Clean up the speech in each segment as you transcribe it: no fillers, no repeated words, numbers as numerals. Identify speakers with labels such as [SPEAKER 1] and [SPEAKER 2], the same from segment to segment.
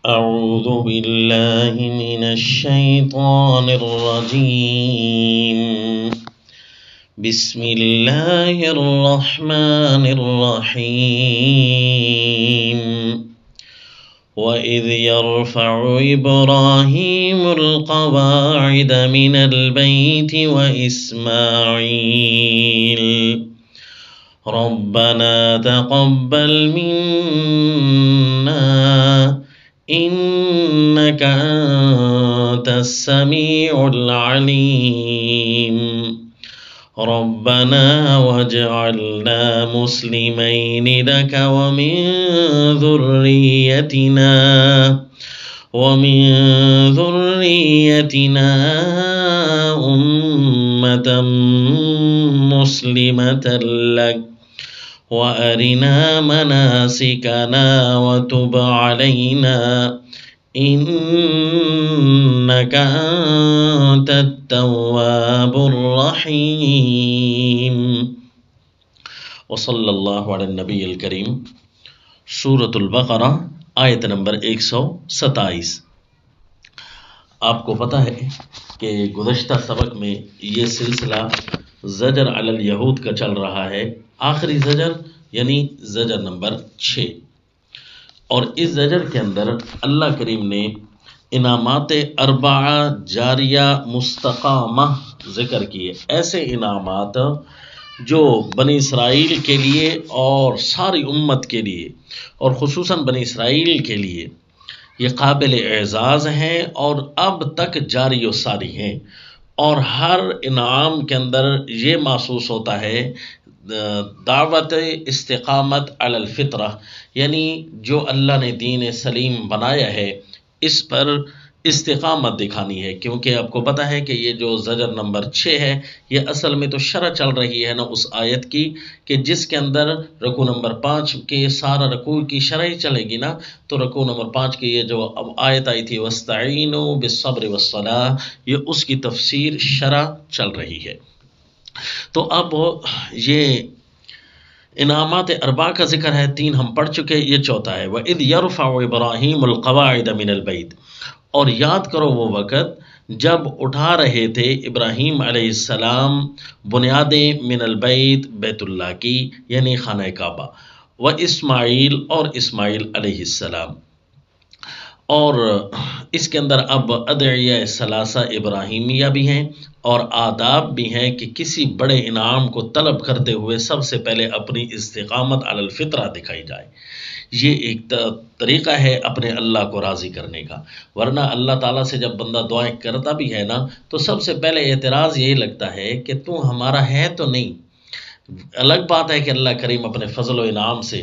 [SPEAKER 1] أعوذ بالله من الشيطان الرجيم. بسم الله الرحمن الرحيم. وإذ يرفع إبراهيم القواعد من البيت وإسماعيل ربنا تقبل منا إنك أنت السميع العليم ربنا واجعلنا مسلمين لك ومن ذريتنا أمة مسلمة لك وأرنا مناسكنا وتب علينا إنك أنت التواب الرحيم. وصلی اللہ علی النبی الکریم. سورۃ البقرہ آیت نمبر 127. آپ کو پتہ ہے کہ گزشتہ سبق میں یہ سلسلہ زجر علی الیہود کا چل رہا ہے. آخری زجر یعنی زجر نمبر 6. اور اس زجر کے اندر اللہ کریم نے انعامات اربعہ جاریہ مستقامہ ذکر کیے. ایسے انعامات جو بنی اسرائیل کے لیے اور ساری امت کے لیے اور خصوصاً بنی اسرائیل کے لیے یہ قابل اعزاز ہیں اور اب تک جاری و ساری ہیں. اور ہر انعام کے اندر یہ محسوس ہوتا ہے دعوت استقامت علی الفطرہ، یعنی جو اللہ نے دین سلیم بنایا ہے اس پر استقامت دکھانی ہے. کیونکہ آپ کو پتہ ہے کہ یہ جو زجر نمبر 6 ہے یہ اصل میں تو شرح چل رہی ہے نا اس آیت کی کہ جس کے اندر رکوع نمبر 5 کے سارا رکوع کی شرح ہی چلے گی نا. تو رکوع نمبر 5 کی یہ جو اب آیت آئی تھی وَاسْتَعِينُوا بِالصَّبْرِ وَالصَّلَاةِ، یہ اس کی تفسیر شرح چل رہی ہے. تو اب یہ انعامات اربع کا ذکر ہے. 3 ہم پڑھ چکے، یہ چوتھا ہے. وَإِذْ يَرْفَعُ إِبْرَاهِيمُ الْقَوَاعِدَ مِنَ الْبَيْتِ. اور یاد کرو وہ وقت جب اٹھا رہے تھے ابراہیم علیہ السلام بنیادیں من البیت بیت اللہ کی یعنی خانہ کعبہ، و اسماعیل اور اسماعیل علیہ السلام. اور اس کے اندر اب ادعیہ ثلاثہ ابراہیمیہ بھی ہیں اور آداب بھی ہیں کہ کسی بڑے انعام کو طلب کرتے ہوئے سب سے پہلے اپنی استقامت علی الفطرہ دکھائی جائے. یہ ایک طریقہ ہے اپنے اللہ کو راضی کرنے کا. ورنہ اللہ تعالیٰ سے جب بندہ دعائیں کرتا بھی ہے نا تو سب سے پہلے اعتراض یہی لگتا ہے کہ تو ہمارا ہے تو نہیں. الگ بات ہے کہ اللہ کریم اپنے فضل و انعام سے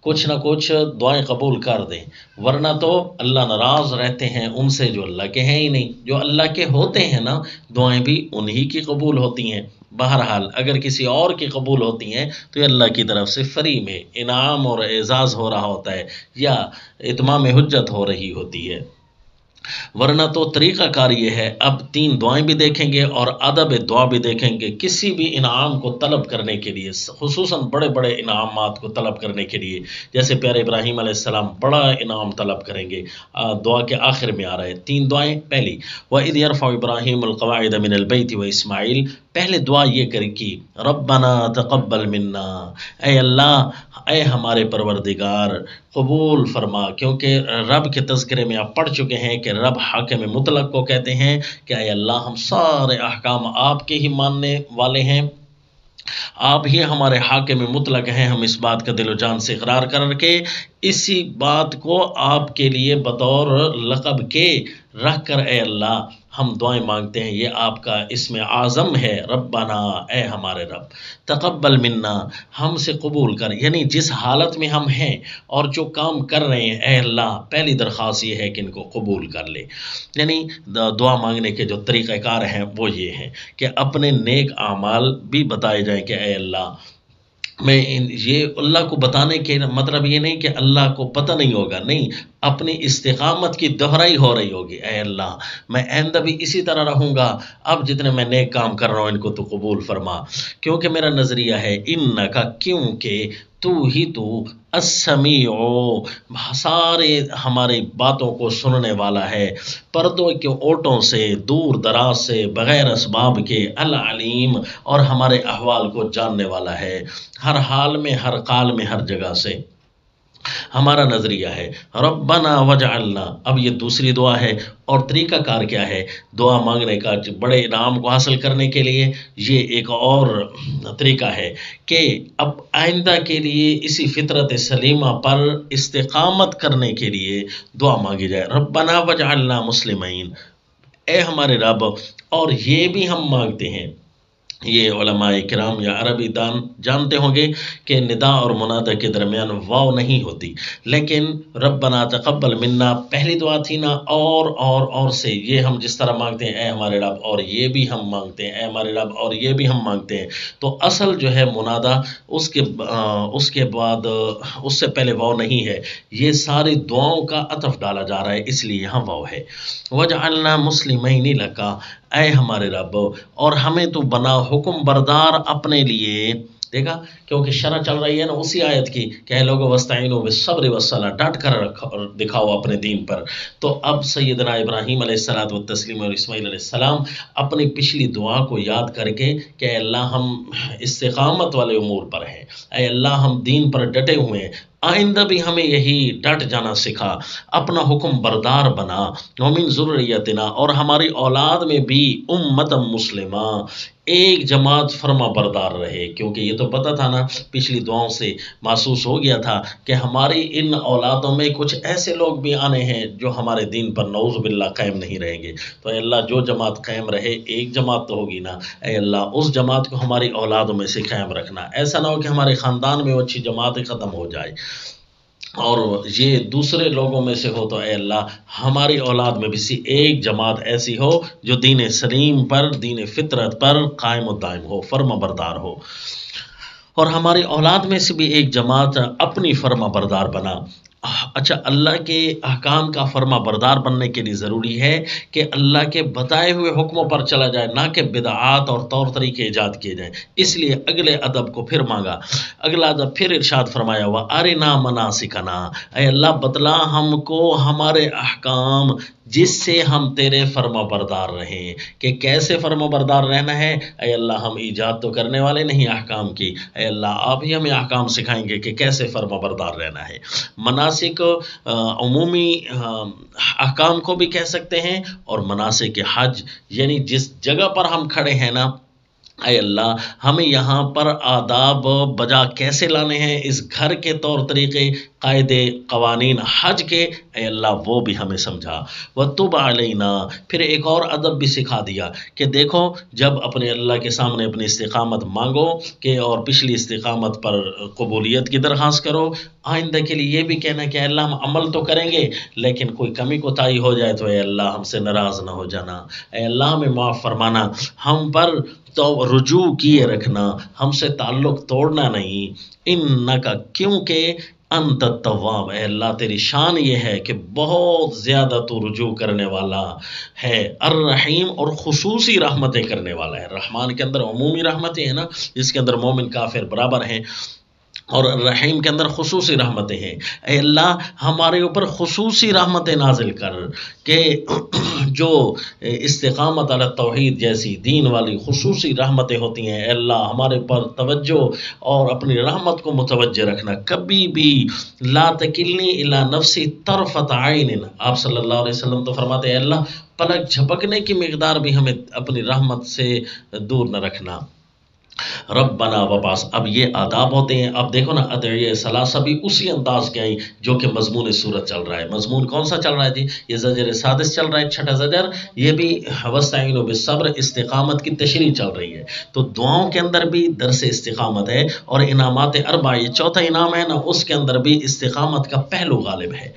[SPEAKER 1] کچھ نہ کچھ دعائیں قبول کر دیں، ورنہ تو اللہ ناراض رہتے ہیں ان سے جو اللہ کے ہیں ہی نہیں. جو اللہ کے ہوتے ہیں نا دعائیں بھی انہی کی قبول ہوتی ہیں. بہرحال اگر کسی اور کی قبول ہوتی ہیں تو یہ اللہ کی طرف سے فری میں انعام اور اعزاز ہو رہا ہوتا ہے یا اتمام حجت ہو رہی ہوتی ہے. ورنہ تو طریقہ کار یہ ہے. اب 3 دعائیں بھی دیکھیں گے اور ادب دعا بھی دیکھیں گے. کسی بھی انعام کو طلب کرنے کے لیے خصوصاً بڑے بڑے انعامات کو طلب کرنے کے لیے جیسے پیارے ابراہیم علیہ السلام بڑا انعام طلب کریں گے، دعا کے آخر میں آ رہا ہے 3 دعائیں. پہلی وَإِذْ يَرْفَعُ إِبْرَاهِيمُ الْقَوَاعِدَ مِنَ الْبَيْتِ وَإِسْمَاعِيلُ. پہلے دعا یہ کر کی ربنا تقبل منا، اے اللہ اے ہمارے پروردگار قبول فرما. کیونکہ رب کے تذکرے میں آپ پڑھ چکے ہیں کہ رب حاکم مطلق کو کہتے ہیں کہ اے اللہ ہم سارے احکام آپ کے ہی ماننے والے ہیں، آپ ہی ہمارے حاکم مطلق ہیں. ہم اس بات کا دل و جان سے اقرار کر کے اسی بات کو آپ کے لیے بطور لقب کے رکھ کر اے اللہ ہم دعائیں مانگتے ہیں. یہ آپ کا اسم اعظم ہے ربنا، اے ہمارے رب تقبل منا، ہم سے قبول کر. یعنی جس حالت میں ہم ہیں اور جو کام کر رہے ہیں اے اللہ پہلی درخواست یہ ہے کہ ان کو قبول کر لے. یعنی دعا مانگنے کے جو طریقہ کار ہیں وہ یہ ہیں کہ اپنے نیک اعمال بھی بتائے جائیں کہ اے اللہ میں یہ اللہ کو بتانے کے مطلب یہ نہیں کہ اللہ کو پتہ نہیں ہوگا، نہیں، اپنی استقامت کی دہرائی ہو رہی ہوگی. اے اللہ میں آئندہ بھی اسی طرح رہوں گا، اب جتنے میں نیک کام کر رہا ہوں ان کو تو قبول فرما. کیونکہ میرا نظریہ ہے انکا، کیونکہ تو ہی تو السمیع سارے ہماری باتوں کو سننے والا ہے، پردوں کے اوٹوں سے، دور دراز سے، بغیر اسباب کے، العلیم اور ہمارے احوال کو جاننے والا ہے، ہر حال میں، ہر قال میں، ہر جگہ سے۔ ہمارا نظریہ ہے ربنا وجعلنا، اب یہ دوسری دعا ہے، اور طریقہ کار کیا ہے دعا مانگنے کا بڑے انعام کو حاصل کرنے کے لیے؟ یہ ایک اور طریقہ ہے کہ اب آئندہ کے لیے اسی فطرت سلیمہ پر استقامت کرنے کے لیے دعا مانگی جائے، ربنا وجعلنا مسلمین، اے ہمارے رب، اور یہ بھی ہم مانگتے ہیں۔ یہ علماء کرام یا عربی دان جانتے ہوں گے کہ ندا اور منادہ کے درمیان واو نہیں ہوتی، لیکن ربنا تقبل منا پہلی دعا تھی نا، اور سے یہ ہم جس طرح مانگتے ہیں اے ہمارے رب، اور یہ بھی ہم مانگتے ہیں اے ہمارے رب، اور یہ بھی ہم مانگتے ہیں، تو اصل جو ہے منادہ اس کے بعد اس سے پہلے واو نہیں ہے، یہ ساری دعاؤں کا عطف ڈالا جا رہا ہے، اس لیے یہاں واو ہے۔ وجعلنا مسلمین لکا، اے ہمارے رب، اور ہمیں تو بنا حکم بردار اپنے لیے، دیکھا کیونکہ شرح چل رہی ہے نا اسی آیت کی کہ اے لوگو وستعینوا بالصبر والصلاۃ، ڈٹ کر دکھاؤ اپنے دین پر۔ تو اب سیدنا ابراہیم علیہ الصلاۃ والتسلیم اور اسماعیل علیہ السلام اپنی پچھلی دعا کو یاد کر کے کہ اے اللہ ہم استقامت والے امور پر ہیں، اے اللہ ہم دین پر ڈٹے ہوئے ہیں، آئندہ بھی ہمیں یہی ڈٹ جانا سکھا، اپنا حکم بردار بنا، ومن ذریتنا، اور ہماری اولاد میں بھی امت مسلمہ، ایک جماعت فرما بردار رہے، کیونکہ یہ تو پتہ تھا نا پچھلی دعاؤں سے محسوس ہو گیا تھا کہ ہماری ان اولادوں میں کچھ ایسے لوگ بھی آنے ہیں جو ہمارے دین پر نعوذ باللہ قائم نہیں رہیں گے، تو اے اللہ جو جماعت قائم رہے، ایک جماعت تو ہوگی نا، اے اللہ اس جماعت کو ہماری اولادوں میں سے قائم رکھنا، ایسا نہ ہو کہ ہمارے خاندان میں وہ اچھی جماعت ختم ہو جائے اور یہ دوسرے لوگوں میں سے ہو، تو اے اللہ ہماری اولاد میں بھی ایک جماعت ایسی ہو جو دین سلیم پر، دین فطرت پر قائم و دائم ہو، فرما بردار ہو، اور ہماری اولاد میں سے بھی ایک جماعت اپنی فرما بردار بنا۔ اچھا، اللہ کے احکام کا فرما بردار بننے کے لیے ضروری ہے کہ اللہ کے بتائے ہوئے حکموں پر چلا جائے، نہ کہ بدعات اور طور طریقے ایجاد کیے جائیں، اس لیے اگلے ادب کو پھر مانگا، اگلا ادب پھر ارشاد فرمایا وَأَرِنَا مَنَاسِكَنَا، اے اللہ بتلا ہم کو ہمارے احکام جس سے ہم تیرے فرما بردار رہیں، کہ کیسے فرما بردار رہنا ہے، اے اللہ ہم ایجاد تو کرنے والے نہیں احکام کی، اے اللہ آپ ہی ہمیں احکام سکھائیں گے کہ کیسے فرما بردار رہنا ہے۔ مناسک عمومی احکام کو بھی کہہ سکتے ہیں، اور مناسک حج، یعنی جس جگہ پر ہم کھڑے ہیں نا، اے اللہ ہمیں یہاں پر آداب بجا کیسے لانے ہیں، اس گھر کے طور طریقے، قاعدے، قوانین حج کے، اے اللہ وہ بھی ہمیں سمجھا۔ وَتُبْ عَلَيْنَا، پھر ایک اور ادب بھی سکھا دیا کہ دیکھو جب اپنے اللہ کے سامنے اپنی استقامت مانگو کہ اور پچھلی استقامت پر قبولیت کی درخواست کرو، آئندہ کے لیے یہ بھی کہنا کہ اے اللہ ہم عمل تو کریں گے لیکن کوئی کمی کوتاہی ہو جائے تو اے اللہ ہم سے ناراض نہ ہو جانا، اے اللہ ہمیں معاف فرمانا، ہم پر تو رجوع کیے رکھنا، ہم سے تعلق توڑنا نہیں، انکا، کیونکہ انت التواب، اے اللہ تیری شان یہ ہے کہ بہت زیادہ تو رجوع کرنے والا ہے، الرحیم، اور خصوصی رحمتیں کرنے والا ہے۔ رحمان کے اندر عمومی رحمتیں ہیں نا، جس کے اندر مومن کافر برابر ہیں، اور رحیم کے اندر خصوصی رحمتیں ہیں، اے اللہ ہمارے اوپر خصوصی رحمتیں نازل کر کہ جو استقامت علی التوحید جیسی دین والی خصوصی رحمتیں ہوتی ہیں، اے اللہ ہمارے پر توجہ اور اپنی رحمت کو متوجہ رکھنا، کبھی بھی لا تکلنی الی نفسی طرفۃ عین، آپ صلی اللہ علیہ وسلم تو فرماتے ہیں اے اللہ پلک جھپکنے کی مقدار بھی ہمیں اپنی رحمت سے دور نہ رکھنا۔ ربنا وبعث، اب یہ آداب ہوتے ہیں، اب دیکھو نا ادعیہ ثلاثہ بھی اسی انداز کے آئیں جو کہ مضمون سورت چل رہا ہے۔ مضمون کون سا چل رہا ہے جی؟ یہ زجر سادس چل رہا ہے، چھٹا زجر، یہ بھی واستعینوا بالصبر، استقامت کی تشریح چل رہی ہے، تو دعاؤں کے اندر بھی درس استقامت ہے، اور انعامات اربع، یہ چوتھا انعام ہے نا، اس کے اندر بھی استقامت کا پہلو غالب ہے۔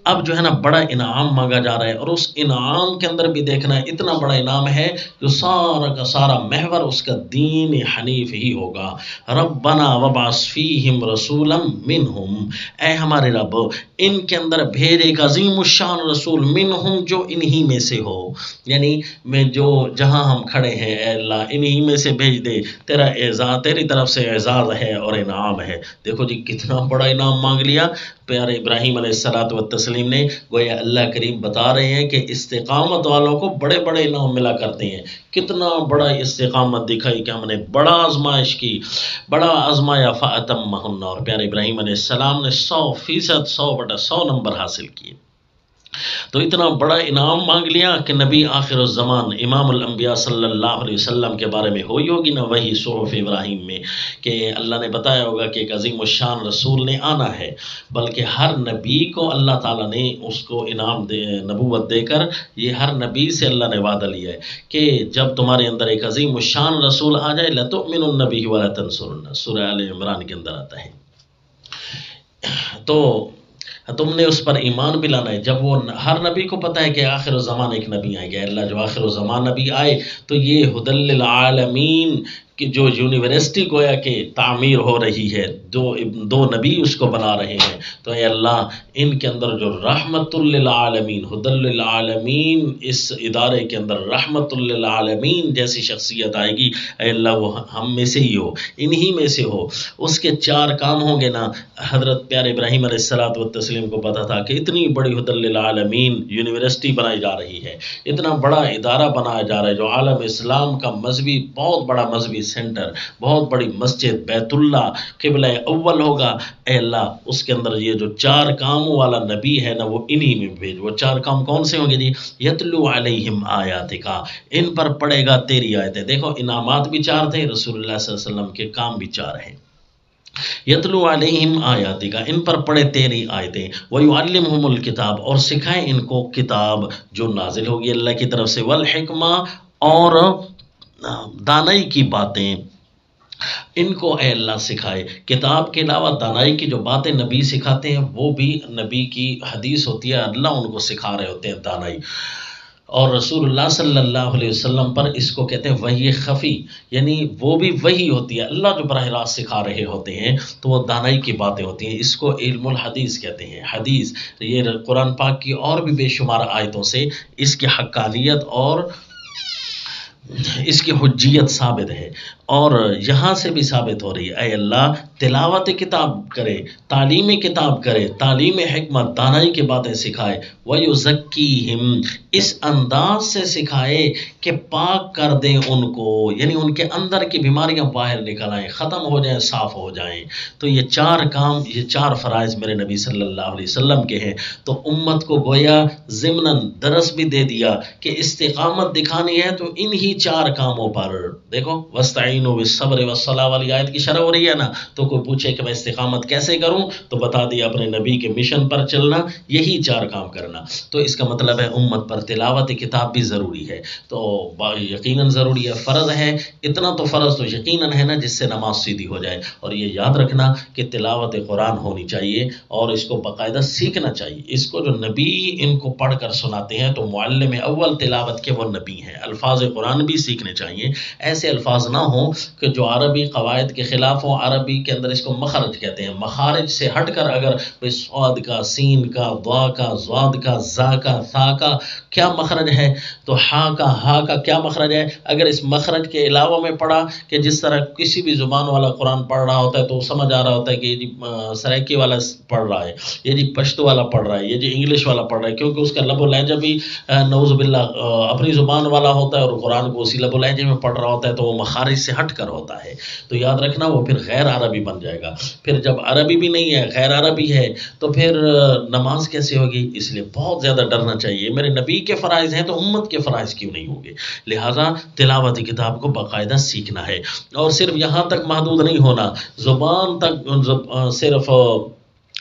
[SPEAKER 1] اب جو ہے نا بڑا انعام مانگا جا رہا ہے، اور اس انعام کے اندر بھی دیکھنا ہے اتنا بڑا انعام ہے جو سارا کا سارا محور اس کا دین حنیف ہی ہوگا۔ ربنا وابعث فیہم رسولا منہم، اے ہمارے رب ان کے اندر بھیج ایک عظیم الشان رسول منہم جو انہی میں سے ہو، یعنی میں جو جہاں ہم کھڑے ہیں اے اللہ انہی میں سے بھیج دے، تیرا اعزاز، تیری طرف سے اعزاز ہے اور انعام ہے۔ دیکھو جی کتنا بڑا انعام مانگ لیا پیارے ابراہیم علیہ الصلوۃ والتسلیم نے۔ گویا اللہ کریم بتا رہے ہیں کہ استقامت والوں کو بڑے بڑے انعام ملا کرتے ہیں۔ کتنا بڑا استقامت دکھائی کہ ہم نے بڑا آزمائش کی، بڑا آزمایا فَأَتَمَّهُنَّ، اور پیارے ابراہیم علیہ السلام نے 100% 100/100 نمبر حاصل کیے۔ تو اتنا بڑا انعام مانگ لیا کہ نبی آخر الزمان امام الانبیاء صلی اللہ علیہ وسلم کے بارے میں ہوئی ہوگی نا وہی صحف ابراہیم میں کہ اللہ نے بتایا ہوگا کہ ایک عظیم الشان رسول نے آنا ہے، بلکہ ہر نبی کو اللہ تعالیٰ نے اس کو انعام نبوت دے کر یہ ہر نبی سے اللہ نے وعدہ لیا ہے کہ جب تمہارے اندر ایک عظیم الشان رسول آ جائے لَتُؤْمِنُنَّ بِهِ وَلَا تَنْصُرُنَّ، سورہ آل عمران کے اندر آتا ہے۔ تو تم نے اس پر ایمان بھی لانا ہے۔ جب وہ ہر نبی کو پتہ ہے کہ آخر الزمان ایک نبی آئے گا، اللہ جو آخر الزمان نبی آئے تو یہ ہدی للعالمین کہ جو یونیورسٹی گویا کہ تعمیر ہو رہی ہے، دو نبی اس کو بنا رہے ہیں، تو اے اللہ ان کے اندر جو رحمت للعالمین ہدی للعالمین اس ادارے کے اندر رحمت للعالمین جیسی شخصیت آئے گی، اے اللہ وہ ہم میں سے ہی ہو، انہی میں سے ہو۔ اس کے 4 کام ہوں گے نا۔ حضرت پیارے ابراہیم علیہ الصلوۃ والتسلیم کو پتا تھا کہ اتنی بڑی ہدی للعالمین یونیورسٹی بنائی جا رہی ہے، اتنا بڑا ادارہ بنایا جا رہا ہے جو عالم اسلام کا مذہبی بہت بڑا مذہبی سینٹر، بہت بڑی مسجد بیت اللہ قبلہ اول ہوگا۔ اے اللہ اس کے اندر یہ جو 4 کاموں والا نبی ہے نا وہ انہی میں بھیج۔ وہ 4 کام کون سے ہوں گے جی؟ یتلو علیہم آیاتک، ان پر پڑھے گا تیری آیتیں۔ دیکھو انعامات بھی 4 تھے، رسول اللہ صلی اللہ علیہ وسلم کے کام بھی 4 ہیں۔ یتلو علیہم آیاتک، ان پر پڑھے تیری آیتیں، ویعلمہم الکتاب، اور سکھائے ان کو کتاب جو نازل ہوگی اللہ کی طرف سے، والحکمہ، اور دانائی کی باتیں ان کو اے اللہ سکھائے۔ کتاب کے علاوہ دانائی کی جو باتیں نبی سکھاتے ہیں وہ بھی نبی کی حدیث ہوتی ہے، اللہ ان کو سکھا رہے ہوتے ہیں دانائی۔ اور رسول اللہ صلی اللہ علیہ وسلم پر اس کو کہتے ہیں وحی خفی، یعنی وہ بھی وحی ہوتی ہے، اللہ جو براہ راست سکھا رہے ہوتے ہیں تو وہ دانائی کی باتیں ہوتی ہیں۔ اس کو علم الحدیث کہتے ہیں۔ حدیث یہ قرآن پاک کی اور بھی بے شمار آیتوں سے اس کی حقانیت اور اس کی حجیت ثابت ہے، اور یہاں سے بھی ثابت ہو رہی ہے۔ اے اللہ تلاوت کتاب کرے، تعلیم کتاب کرے، تعلیم حکمت دانائی کی باتیں سکھائے، وَيُزَكِّيهِمْ، اس انداز سے سکھائے کہ پاک کر دیں ان کو، یعنی ان کے اندر کی بیماریاں باہر نکل آئیں، ختم ہو جائیں، صاف ہو جائیں۔ تو یہ 4 کام، یہ 4 فرائض میرے نبی صلی اللہ علیہ وسلم کے ہیں۔ تو امت کو گویا ضمناً درس بھی دے دیا کہ استقامت دکھانی ہے تو انہی 4 کاموں پر۔ دیکھو وَاسْتَعِينُوا بِالصَّبْرِ وَالصَّلَاةِ والی آیت کی شرح ہو رہی ہے نا، تو کوئی پوچھے کہ میں استقامت کیسے کروں تو بتا دیا اپنے نبی کے مشن پر چلنا، یہی 4 کام کرنا۔ تو اس کا مطلب ہے امت پر تلاوت کتاب بھی ضروری ہے، تو یقیناً ضروری ہے، فرض ہے۔ اتنا تو فرض تو یقیناً ہے نا جس سے نماز سیدھی ہو جائے۔ اور یہ یاد رکھنا کہ تلاوت قرآن ہونی چاہیے اور اس کو باقاعدہ سیکھنا چاہیے۔ اس کو جو نبی ان کو پڑھ کر سناتے ہیں تو معلم اول تلاوت کے وہ نبی ہیں۔ الفاظ قرآن بھی سیکھنے چاہیے، ایسے الفاظ نہ ہوں کہ جو عربی قواعد کے خلاف ہوں۔ عربی کے اندر اس کو مخرج کہتے ہیں، مخارج سے ہٹ کر اگر صاد کا، سین کا، ضا کا، ضاد کا، زا کا، ثا کا کیا مخرج ہے، تو ہا کا کیا مخرج ہے، اگر اس مخرج کے علاوہ میں پڑھا کہ جس طرح کسی بھی زبان والا قرآن پڑھ رہا ہوتا ہے تو سمجھ آ رہا ہوتا ہے کہ یہ جی سرائکی والا پڑھ رہا ہے، یہ جی پشتو والا پڑھ رہا ہے، یہ جی انگلش والا پڑھ رہا ہے، کیونکہ اس کا لب و لہجہ بھی نعوذ باللہ اپنی زبان والا ہوتا ہے اور قرآن کو اسی لب و لہجے میں پڑھ رہا ہوتا ہے، تو وہ مخارج سے ہٹ کر ہوتا ہے۔ تو یاد رکھنا وہ پھر غیر عربی بن جائے گا۔ پھر جب عربی بھی نہیں ہے، غیر عربی ہے، تو پھر نماز کیسے ہوگی؟ اس لیے بہت زیادہ ڈرنا چاہیے۔ میرے نبی کے فرائض ہیں تو امت کے فرائض کیوں نہیں ہوں گے؟ لہٰذا تلاوت کتاب کو باقاعدہ سیکھنا ہے، اور صرف یہاں تک محدود نہیں ہونا، زبان تک صرف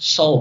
[SPEAKER 1] 100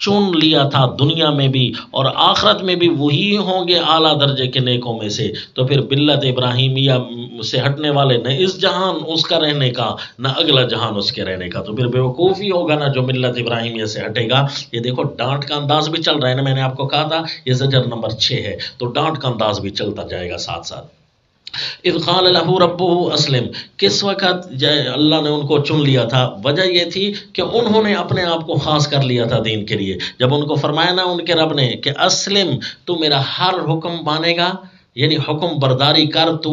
[SPEAKER 1] چن لیا تھا دنیا میں بھی اور آخرت میں بھی وہی ہوں گے اعلیٰ درجے کے نیکوں میں سے، تو پھر ملت ابراہیمیہ سے ہٹنے والے نہ اس جہان اس کا رہنے کا نہ اگلا جہان اس کے رہنے کا، تو پھر بیوقوفی ہوگا نا جو ملت ابراہیمیہ سے ہٹے گا۔ یہ دیکھو ڈانٹ کا انداز بھی چل رہا ہے نا، میں نے آپ کو کہا تھا یہ زجر نمبر 6 ہے، تو ڈانٹ کا انداز بھی چلتا جائے گا ساتھ ساتھ۔ اذ قال له ربه اسلم، کس وقت اللہ نے ان کو چن لیا تھا؟ وجہ یہ تھی کہ انہوں نے اپنے آپ کو خاص کر لیا تھا دین کے لیے۔ جب ان کو فرمایا نا ان کے رب نے کہ اسلم، تو میرا ہر حکم مانے گا، یعنی حکم برداری کر تو،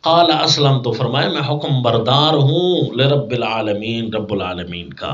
[SPEAKER 1] قال اسلم، تو فرمایا میں حکم بردار ہوں لرب العالمین، رب العالمین کا،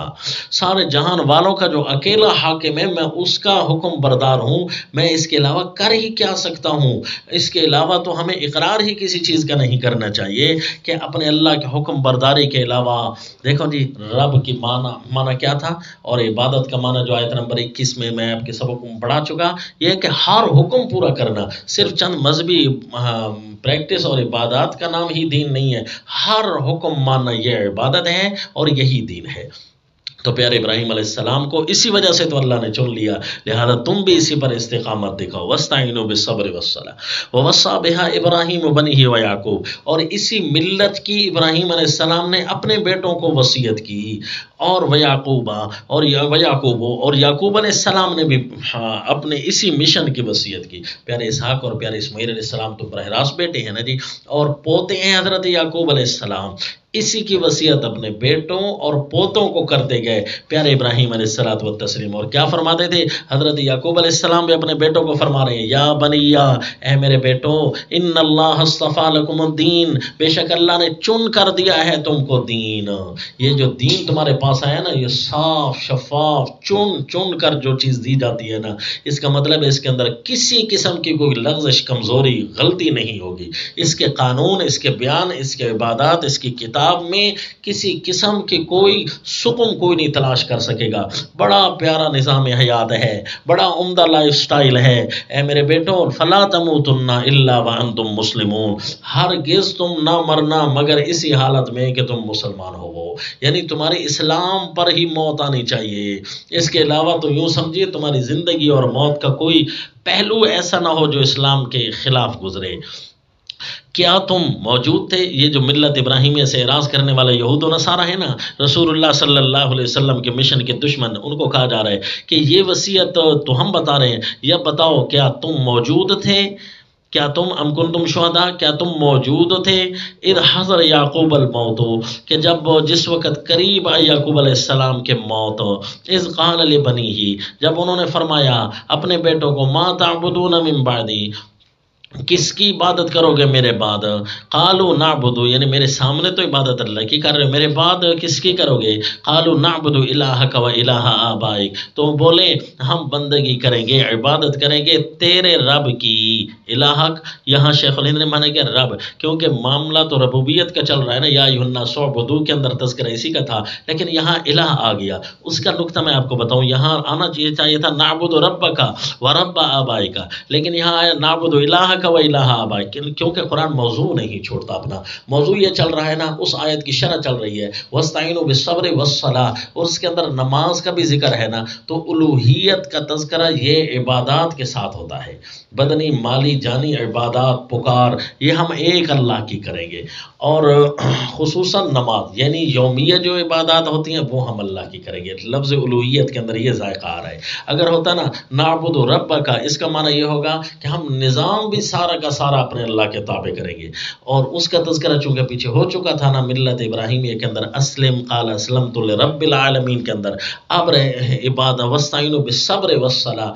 [SPEAKER 1] سارے جہان والوں کا جو اکیلا حاکم ہے میں اس کا حکم بردار ہوں، میں اس کے علاوہ کر ہی کیا سکتا ہوں؟ اس کے علاوہ تو ہمیں اقرار ہی کسی چیز کا نہیں کرنا چاہیے کہ اپنے اللہ کے حکم برداری کے علاوہ۔ دیکھو جی رب کی معنی کیا تھا، اور عبادت کا معنی جو آیت نمبر 21 میں آپ کے سبق میں پڑھا چکا، یہ ہے کہ ہر حکم پورا کرنا، صرف چند مذہبی پریکٹس اور عبادات کا نام ہی دین نہیں ہے، ہر حکم ماننا یہ عبادت ہے اور یہی دین ہے۔ تو پیارے ابراہیم علیہ السلام کو اسی وجہ سے تو اللہ نے چن لیا، لہذا تم بھی اسی پر استقامت دکھاؤ، وَاسْتَعِينُوا بِالصَّبْرِ وَالصَّلَاةِ وَوَصَّىٰ بِهَا إِبْرَاهِيمُ بَنِيهِ وَيَعْقُوبَ، اور اسی ملت کی ابراہیم علیہ السلام نے اپنے بیٹوں کو وصیت کی، اور ویعقوب اور یعقوب علیہ السلام نے بھی اپنے اسی مشن کی وصیت کی۔ پیارے اسحاق اور پیارے اسماعیل علیہ السلام تو براہ راست بیٹے ہیں نا جی، اور پوتے ہیں حضرت یعقوب علیہ السلام، اسی کی وصیت اپنے بیٹوں اور پوتوں کو کرتے گئے پیارے ابراہیم علیہ الصلوۃ والتسلیم۔ اور کیا فرماتے تھے حضرت یعقوب علیہ السلام بھی اپنے بیٹوں کو فرما رہے ہیں، یا بنیا، اے میرے بیٹوں، ان اللہ اصطفیٰ لکم الدین، بے شک اللہ نے چن کر دیا ہے تم کو دین۔ یہ جو دین تمہارے پاس آیا نا، یہ صاف شفاف چن کر جو چیز دی جاتی ہے نا، اس کا مطلب ہے اس کے اندر کسی قسم کی کوئی لغزش، کمزوری، غلطی نہیں ہوگی۔ اس کے قانون، اس کے بیان، اس کے عبادات، اس کی کتاب میں کسی قسم کی کوئی سکون کوئی نہیں تلاش کر سکے گا۔ بڑا پیارا نظام حیات ہے، بڑا عمدہ لائف سٹائل ہے۔ اے میرے بیٹوں، فلا تموتن الا وانتم مسلمون، ہرگز تم نہ مرنا مگر اسی حالت میں کہ تم مسلمان ہو، یعنی تمہاری اسلام پر ہی موت آنی چاہیے۔ اس کے علاوہ تو یوں سمجھیے تمہاری زندگی اور موت کا کوئی پہلو ایسا نہ ہو جو اسلام کے خلاف گزرے۔ کیا تم موجود تھے؟ یہ جو ملت ابراہیمیہ سے اعراض کرنے والے یہود و نصارہ ہیں نا، رسول اللہ صلی اللہ علیہ وسلم کے مشن کے دشمن، ان کو کہا جا رہا ہے کہ یہ وصیت تو ہم بتا رہے ہیں، یا بتاؤ کیا تم موجود تھے؟ کیا تم ام کنتم شہداء، کیا تم موجود تھے اذ حضر یعقوب الموت، کہ جس وقت قریب آئی یعقوب علیہ السلام کے موت، اذ قال لبنیہ، جب انہوں نے فرمایا اپنے بیٹوں کو، ما تعبدون من بعدی، کس کی عبادت کرو گے میرے بعد؟ قالوا نعبد، یعنی میرے سامنے تو عبادت اللہ کی کر رہے ہو، میرے بعد کس کی کرو گے؟ قالوا نعبد الہک و الہ آبائک، تو بولے ہم بندگی کریں گے، عبادت کریں گے تیرے رب کی۔ الہک یہاں شیخ الہند نے مانا کہ رب، کیونکہ معاملہ تو ربوبیت کا چل رہا ہے نا، یا ایھا الناس اعبدوا کے اندر تذکرہ اسی کا تھا، لیکن یہاں الہ آ گیا۔ اس کا نقطہ میں آپ کو بتاؤں، یہاں آنا چاہیے تھا نعبد ربک و رب آبائک، لیکن یہاں آیا نعبد الہک و الہ آبائک، کیونکہ قرآن موضوع نہیں چھوڑتا اپنا۔ موضوع یہ چل رہا ہے نا، اس آیت کی شرح چل رہی ہے، وَاسْتَعِينُوا بِالصَّبْرِ وَالصَّلَاةِ، اور اس کے اندر نماز کا بھی ذکر ہے نا، تو الوہیت کا تذکرہ یہ عبادات کے ساتھ ہوتا ہے، بدنی، مالی، جانی عبادات، پکار، یہ ہم ایک اللہ کی کریں گے، اور خصوصاً نماز یعنی یومیہ جو عبادات ہوتی ہیں وہ ہم اللہ کی کریں گے۔ لفظ الوہیت کے اندر یہ ذائقہ آ رہا ہے۔ اگر ہوتا نا نعبد ربک، اس کا معنی یہ ہوگا کہ ہم نظام بھی سارا کا سارا اپنے اللہ کے تابع کریں گے، اور اس کا تذکرہ چونکہ پیچھے ہو چکا تھا نا ملت ابراہیمیہ کے اندر، اسلم قال اسلمت لرب العالمین کے اندر، اب رہے عبادت واستعینوا بالصبر والصلاۃ،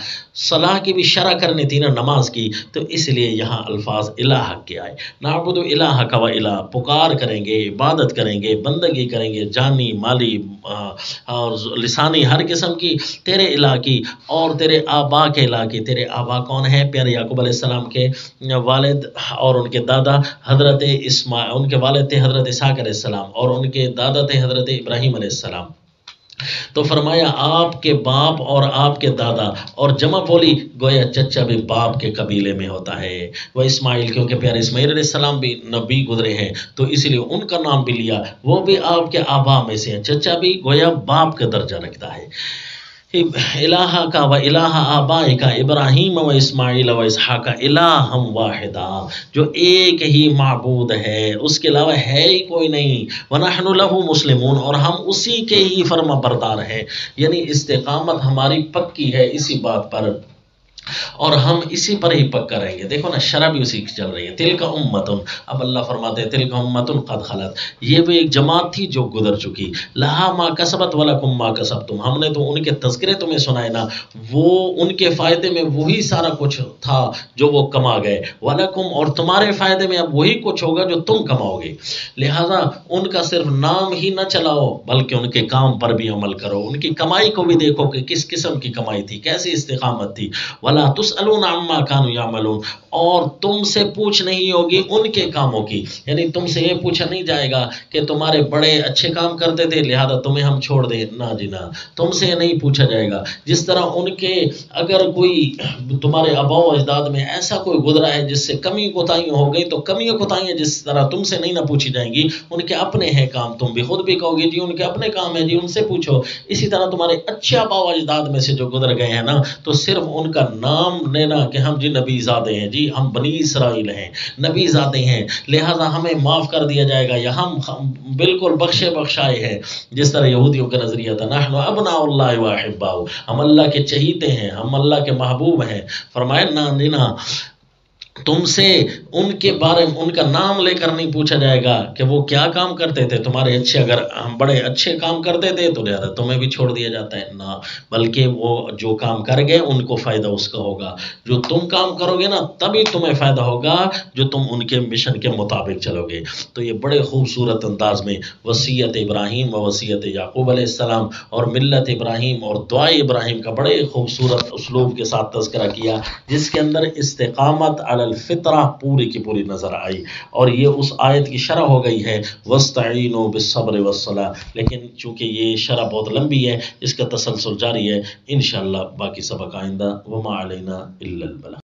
[SPEAKER 1] صلاح کی بھی شرح کرنی تھی نا نماز کی، تو اس لیے یہاں الفاظ الہ کے آئے، نعبد الہک و الہ، پکار کریں گے، عبادت کریں گے، بندگی کریں گے، جانی، مالی اور لسانی، ہر قسم کی تیرے الہ کی، اور تیرے آبا کے الہ کی۔ تیرے آبا کون ہیں؟ پیارے یعقوب علیہ السلام کے والد اور ان کے دادا حضرت اسماعیل، ان کے والد تھے حضرت اسحاق علیہ السلام، اور ان کے دادا تھے حضرت ابراہیم علیہ السلام۔ تو فرمایا آپ کے باپ اور آپ کے دادا، اور جمع بولی گویا چچا بھی باپ کے قبیلے میں ہوتا ہے، وہ اسماعیل، کیونکہ پیارے اسماعیل علیہ السلام بھی نبی گزرے ہیں، تو اس لیے ان کا نام بھی لیا، وہ بھی آپ کے آبا میں سے ہیں، چچا بھی گویا باپ کا درجہ رکھتا ہے۔ الہ کا و الہ آبائی کا ابراہیم و اسماعیل و اسحاق الہم واحدہ، جو ایک ہی معبود ہے، اس کے علاوہ ہے ہی کوئی نہیں، ونحن لہ مسلمون، اور ہم اسی کے ہی فرما بردار ہیں، یعنی استقامت ہماری پکی ہے اسی بات پر، اور ہم اسی پر ہی پکا رہیں گے۔ دیکھو نا، شرع بھی اسی کی چل رہی ہے، تلک امتن، اب اللہ فرماتے ہیں تلک امتن قد خلت، یہ بھی ایک جماعت تھی جو گزر چکی، لہا ما کسبت ولکم ما کسبتم، ہم نے تو ان کے تذکرے تمہیں سنائے نا، وہ ان کے فائدے میں وہی سارا کچھ تھا جو وہ کما گئے، ولکم، اور تمہارے فائدے میں اب وہی کچھ ہوگا جو تم کماؤ گے، لہذا ان کا صرف نام ہی نہ چلاؤ بلکہ ان کے کام پر بھی عمل کرو، ان کی کمائی کو بھی دیکھو کہ کس قسم کی کمائی تھی، کیسی استقامت تھی، ولا تسألون عما كانوا يعملون، اور تم سے پوچھ نہیں ہوگی ان کے کاموں کی، یعنی تم سے یہ پوچھا نہیں جائے گا کہ تمہارے بڑے اچھے کام کرتے تھے لہذا تمہیں ہم چھوڑ دیں، نہ جی نہ، تم سے یہ نہیں پوچھا جائے گا، جس طرح ان کے اگر کوئی تمہارے آباء و اجداد میں ایسا کوئی گزرا ہے جس سے کمی کوتاہیاں ہو گئی تو کمی کوتاہیاں جس طرح تم سے نہیں نہ پوچھی جائیں گی، ان کے اپنے ہیں کام، تم بھی خود بھی کہو گے جی ان کے اپنے کام ہیں جی ان سے پوچھو، اسی طرح تمہارے اچھے آباء و اجداد میں سے جو گزر گئے ہیں نا، تو صرف ان کا نام لینا کہ ہم جی نبی زادے ہیں، جی ہم بنی اسرائیل ہیں، نبی زادے ہیں، لہذا ہمیں معاف کر دیا جائے گا یا ہم بالکل بخشے بخشائے ہیں، جس طرح یہودیوں کا نظریہ تھا، نحن ابناء اللہ و احباؤ، ہم اللہ کے چہیتے ہیں، ہم اللہ کے محبوب ہیں، فرمایا نہ دینا، تم سے ان کے بارے میں ان کا نام لے کر نہیں پوچھا جائے گا کہ وہ کیا کام کرتے تھے، تمہارے اچھے اگر ہم بڑے اچھے کام کرتے تھے تو لہذا تمہیں بھی چھوڑ دیا جاتا ہے، نہ، بلکہ وہ جو کام کر گئے ان کو فائدہ اس کا ہوگا، جو تم کام کرو گے نا تبھی تمہیں فائدہ ہوگا جو تم ان کے مشن کے مطابق چلو گے۔ تو یہ بڑے خوبصورت انداز میں وصیت ابراہیم و وصیت یعقوب علیہ السلام اور ملت ابراہیم اور دعائے ابراہیم کا بڑے خوبصورت اسلوب کے ساتھ تذکرہ کیا، جس کے اندر استقامت علی الفطرہ پوری کی پوری نظر آئی، اور یہ اس آیت کی شرح ہو گئی ہے وَاسْتَعِینُوا بِالصَّبْرِ وَالصَّلَاةِ، لیکن چونکہ یہ شرح بہت لمبی ہے اس کا تسلسل جاری ہے، انشاءاللہ باقی سبق آئندہ، وما علینا الا البلاغ۔